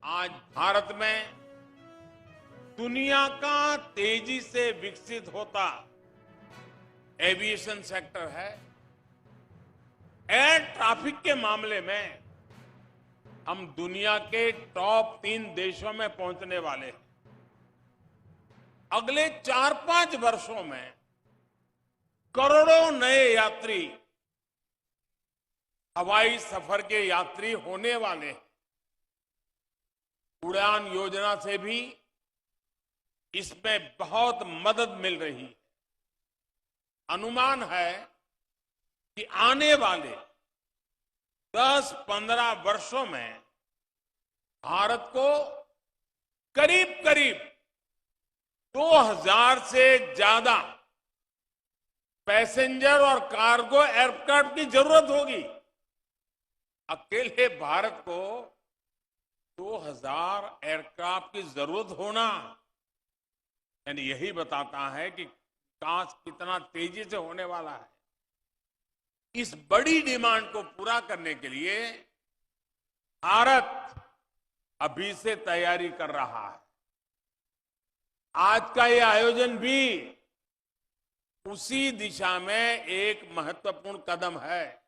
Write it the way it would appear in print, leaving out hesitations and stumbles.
आज भारत में दुनिया का तेजी से विकसित होता एविएशन सेक्टर है। एयर ट्रैफिक के मामले में हम दुनिया के टॉप 3 देशों में पहुंचने वाले हैं। अगले 4-5 वर्षों में करोड़ों नए यात्री हवाई सफर के यात्री होने वाले हैं। उड़ान योजना से भी इसमें बहुत मदद मिल रही है। अनुमान है कि आने वाले 10-15 वर्षों में भारत को करीब करीब 2000 से ज्यादा पैसेंजर और कार्गो एयरक्राफ्ट की जरूरत होगी। अकेले भारत को 2000 एयरक्राफ्ट की जरूरत होना यानी यही बताता है कि विकास कितना तेजी से होने वाला है। इस बड़ी डिमांड को पूरा करने के लिए भारत अभी से तैयारी कर रहा है। आज का यह आयोजन भी उसी दिशा में एक महत्वपूर्ण कदम है।